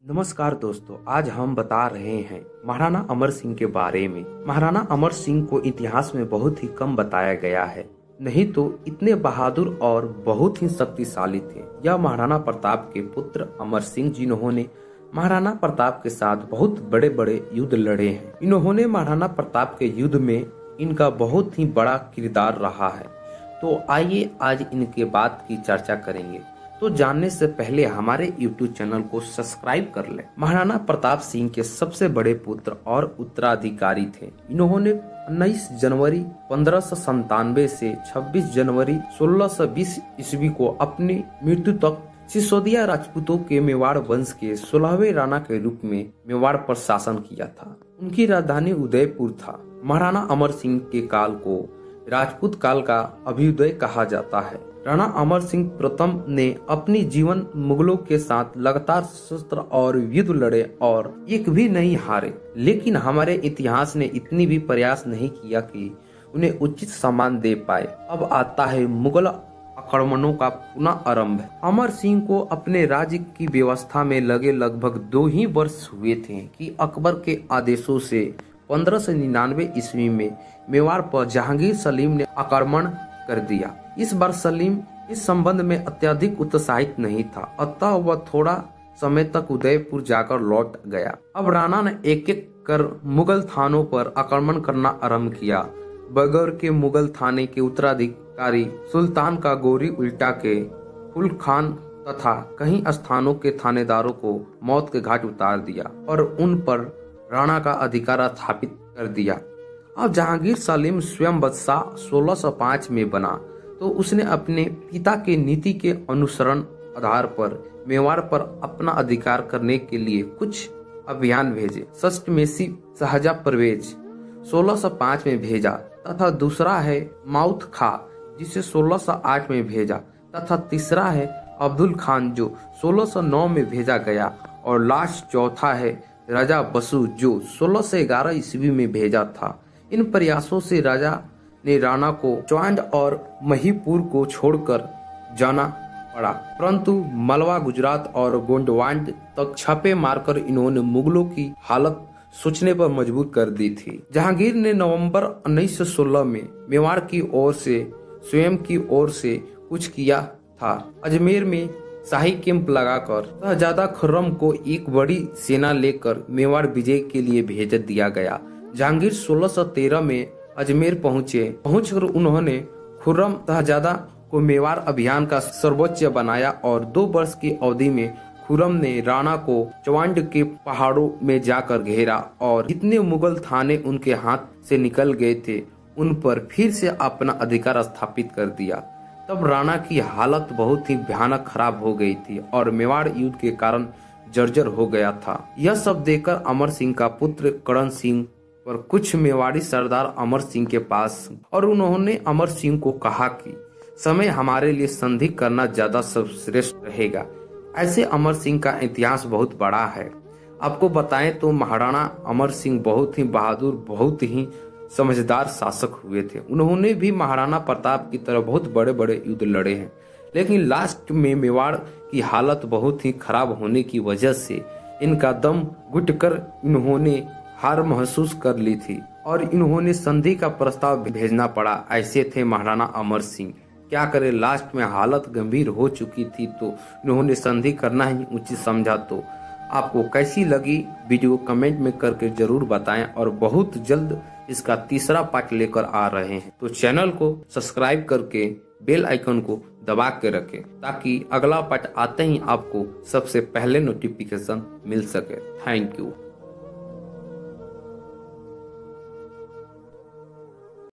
नमस्कार दोस्तों, आज हम बता रहे हैं महाराणा अमर सिंह के बारे में। महाराणा अमर सिंह को इतिहास में बहुत ही कम बताया गया है, नहीं तो इतने बहादुर और बहुत ही शक्तिशाली थे। यह महाराणा प्रताप के पुत्र अमर सिंह जिन्होंने महाराणा प्रताप के साथ बहुत बड़े बड़े युद्ध लड़े हैं। इन्होंने महाराणा प्रताप के युद्ध में इनका बहुत ही बड़ा किरदार रहा है। तो आइए आज इनके बात की चर्चा करेंगे। तो जानने से पहले हमारे YouTube चैनल को सब्सक्राइब कर लें। महाराणा प्रताप सिंह के सबसे बड़े पुत्र और उत्तराधिकारी थे। इन्होंने 19 जनवरी 1597 से 26 जनवरी 1620 ईस्वी को अपनी मृत्यु तक सिसोदिया राजपूतों के मेवाड़ वंश के 16वें राणा के रूप में मेवाड़ पर शासन किया था। उनकी राजधानी उदयपुर था। महाराणा अमर सिंह के काल को राजपूत काल का अभ्युदय कहा जाता है। राणा अमर सिंह प्रथम ने अपनी जीवन मुगलों के साथ लगातार शस्त्र और युद्ध लड़े और एक भी नहीं हारे, लेकिन हमारे इतिहास ने इतनी भी प्रयास नहीं किया कि उन्हें उचित सम्मान दे पाए। अब आता है मुगल आक्रमणों का पुनः आरंभ। अमर सिंह को अपने राज्य की व्यवस्था में लगे लगभग 2 ही वर्ष हुए थे कि अकबर के आदेशों से 1599 ईस्वी में मेवाड़ पर जहांगीर सलीम ने आक्रमण कर दिया। इस बार सलीम इस संबंध में अत्यधिक उत्साहित नहीं था, अतः वह थोड़ा समय तक उदयपुर जाकर लौट गया। अब राणा ने एक एक कर मुगल थानों पर आक्रमण करना आरंभ किया। बगौर के मुगल थाने के उत्तराधिकारी सुल्तान का गोरी उल्टा के कुल खान तथा कई स्थानों के थानेदारों को मौत के घाट उतार दिया और उन पर राणा का अधिकार स्थापित कर दिया। अब जहांगीर सलीम स्वयं बादशाह 1605 में बना तो उसने अपने पिता के नीति के अनुसरण आधार पर मेवाड़ पर अपना अधिकार करने के लिए कुछ अभियान भेजे। षष्टमेशी शाहजहा परवेज 1605 में भेजा तथा दूसरा है माउथ खा जिसे 1608 में भेजा तथा तीसरा है अब्दुल खान जो 1609 में भेजा गया और लास्ट चौथा है राजा बसु जो 1611 ईस्वी में भेजा था। इन प्रयासों से राजा ने राणा को चौंड और महिपुर को छोड़कर जाना पड़ा, परंतु मलवा, गुजरात और गोंडवाना तक छापे मारकर इन्होंने मुगलों की हालत सोचने पर मजबूर कर दी थी। जहांगीर ने नवंबर 1916 में मेवाड़ की ओर से स्वयं की ओर से कुछ किया था। अजमेर में शाही कैंप लगाकर शहजादा खुर्रम को एक बड़ी सेना लेकर मेवाड़ विजय के लिए भेज दिया गया। जहांगीर 1613 में अजमेर पहुंचकर उन्होंने खुर्रम शहजादा को मेवाड़ अभियान का सर्वोच्च बनाया और 2 वर्ष की अवधि में खुर्रम ने राणा को चौंड के पहाड़ों में जाकर घेरा और जितने मुगल थाने उनके हाथ से निकल गए थे उन पर फिर से अपना अधिकार स्थापित कर दिया। तब राणा की हालत बहुत ही भयानक खराब हो गई थी और मेवाड़ युद्ध के कारण जर्जर हो गया था। यह सब देखकर अमर सिंह का पुत्र करण सिंह पर कुछ मेवाड़ी सरदार अमर सिंह के पास और उन्होंने अमर सिंह को कहा कि समय हमारे लिए संधि करना ज्यादा सर्वश्रेष्ठ रहेगा। ऐसे अमर सिंह का इतिहास बहुत बड़ा है। आपको बताएं तो महाराणा अमर सिंह बहुत ही बहादुर, बहुत ही समझदार शासक हुए थे। उन्होंने भी महाराणा प्रताप की तरह बहुत बड़े बड़े युद्ध लड़े हैं, लेकिन लास्ट में मेवाड़ की हालत बहुत ही खराब होने की वजह से इनका दम घुटकर इन्होंने हार महसूस कर ली थी और इन्होंने संधि का प्रस्ताव भेजना पड़ा। ऐसे थे महाराणा अमर सिंह। क्या करे, लास्ट में हालत गंभीर हो चुकी थी तो इन्होंने संधि करना ही उचित समझा। तो आपको कैसी लगी वीडियो कमेंट में करके जरूर बताएं और बहुत जल्द इसका तीसरा पार्ट लेकर आ रहे हैं, तो चैनल को सब्सक्राइब करके बेल आइकन को दबा के रखें ताकि अगला पार्ट आते ही आपको सबसे पहले नोटिफिकेशन मिल सके। Thank you.